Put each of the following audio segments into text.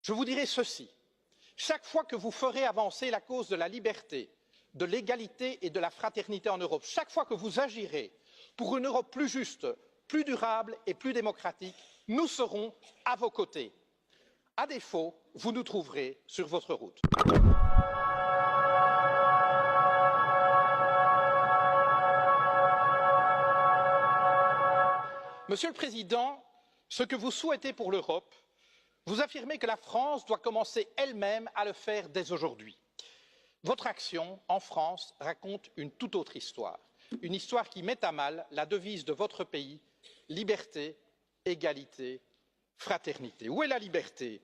Je vous dirai ceci. Chaque fois que vous ferez avancer la cause de la liberté, de l'égalité et de la fraternité en Europe, chaque fois que vous agirez pour une Europe plus juste, plus durable et plus démocratique, nous serons à vos côtés. À défaut, vous nous trouverez sur votre route. Monsieur le Président, ce que vous souhaitez pour l'Europe, vous affirmez que la France doit commencer elle-même à le faire dès aujourd'hui. Votre action en France raconte une toute autre histoire, une histoire qui met à mal la devise de votre pays, liberté, égalité, fraternité. Où est la liberté?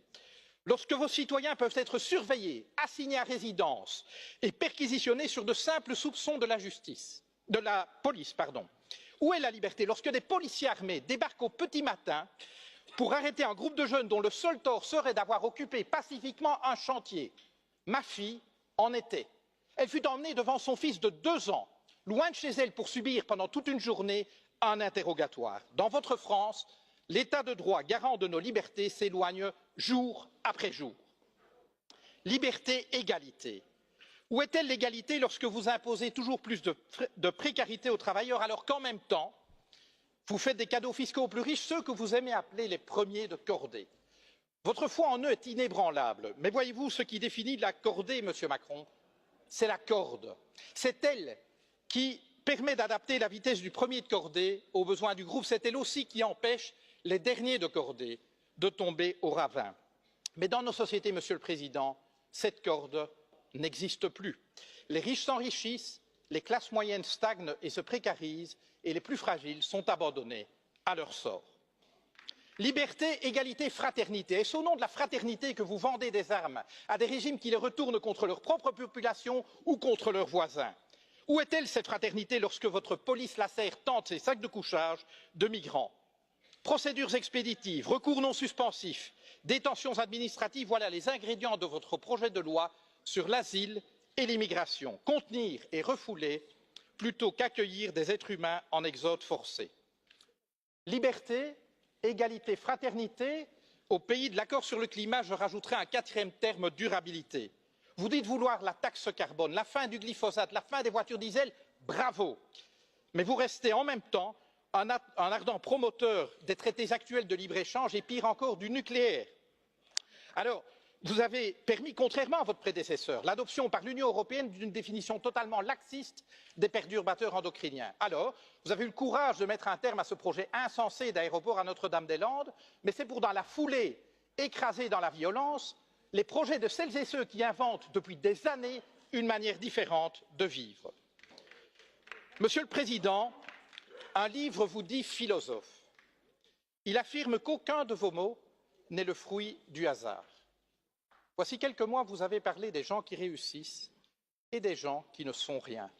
Lorsque vos citoyens peuvent être surveillés, assignés à résidence et perquisitionnés sur de simples soupçons de la police. Où est la liberté lorsque des policiers armés débarquent au petit matin pour arrêter un groupe de jeunes dont le seul tort serait d'avoir occupé pacifiquement un chantier? Ma fille en était. Elle fut emmenée devant son fils de 2 ans, loin de chez elle pour subir pendant toute une journée un interrogatoire. Dans votre France, l'état de droit garant de nos libertés s'éloigne jour après jour. Liberté, égalité. Où est-elle l'égalité lorsque vous imposez toujours plus de précarité aux travailleurs alors qu'en même temps, vous faites des cadeaux fiscaux aux plus riches, ceux que vous aimez appeler les premiers de cordée? Votre foi en eux est inébranlable, mais voyez-vous, ce qui définit la cordée, Monsieur Macron, c'est la corde. C'est elle qui permet d'adapter la vitesse du premier de cordée aux besoins du groupe. C'est elle aussi qui empêche les derniers de cordée de tomber au ravin. Mais dans nos sociétés, Monsieur le Président, cette corde n'existe plus. Les riches s'enrichissent, les classes moyennes stagnent et se précarisent, et les plus fragiles sont abandonnés à leur sort. Liberté, égalité, fraternité. Est-ce au nom de la fraternité que vous vendez des armes à des régimes qui les retournent contre leur propre population ou contre leurs voisins? Où est-elle cette fraternité lorsque votre police lacère tente ses sacs de couchage de migrants? Procédures expéditives, recours non suspensifs, détentions administratives, voilà les ingrédients de votre projet de loi sur l'asile et l'immigration. Contenir et refouler plutôt qu'accueillir des êtres humains en exode forcé. Liberté, égalité, fraternité. Au pays de l'accord sur le climat, je rajouterai un 4e terme, durabilité. Vous dites vouloir la taxe carbone, la fin du glyphosate, la fin des voitures diesel, bravo. Mais vous restez en même temps un ardent promoteur des traités actuels de libre-échange et pire encore du nucléaire. Alors, vous avez permis, contrairement à votre prédécesseur, l'adoption par l'Union européenne d'une définition totalement laxiste des perturbateurs endocriniens. Alors, vous avez eu le courage de mettre un terme à ce projet insensé d'aéroport à Notre-Dame-des-Landes, mais c'est pour dans la foulée, écraser dans la violence, les projets de celles et ceux qui inventent depuis des années une manière différente de vivre. Monsieur le Président, un livre vous dit philosophe. Il affirme qu'aucun de vos mots n'est le fruit du hasard. Voici quelques mois, vous avez parlé des gens qui réussissent et des gens qui ne sont rien.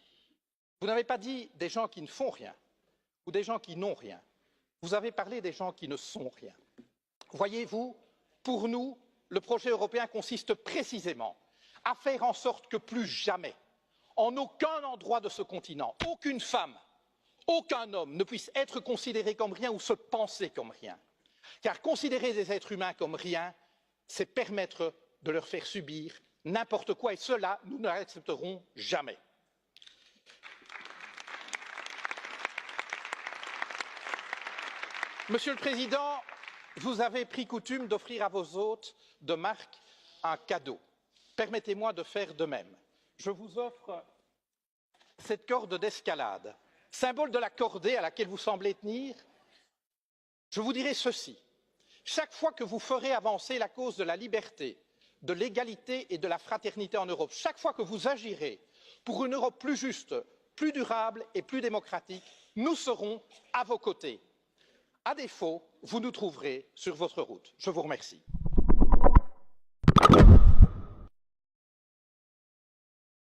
Vous n'avez pas dit des gens qui ne font rien ou des gens qui n'ont rien. Vous avez parlé des gens qui ne sont rien. Voyez-vous, pour nous, le projet européen consiste précisément à faire en sorte que plus jamais, en aucun endroit de ce continent, aucune femme, aucun homme ne puisse être considéré comme rien ou se penser comme rien. Car considérer des êtres humains comme rien, c'est permettre de leur faire subir n'importe quoi, et cela, nous ne l'accepterons jamais. Monsieur le Président, vous avez pris coutume d'offrir à vos hôtes de marque un cadeau. Permettez-moi de faire de même. Je vous offre cette corde d'escalade, symbole de la cordée à laquelle vous semblez tenir. Je vous dirai ceci. Chaque fois que vous ferez avancer la cause de la liberté, de l'égalité et de la fraternité en Europe, chaque fois que vous agirez pour une Europe plus juste, plus durable et plus démocratique, nous serons à vos côtés. À défaut, vous nous trouverez sur votre route. Je vous remercie.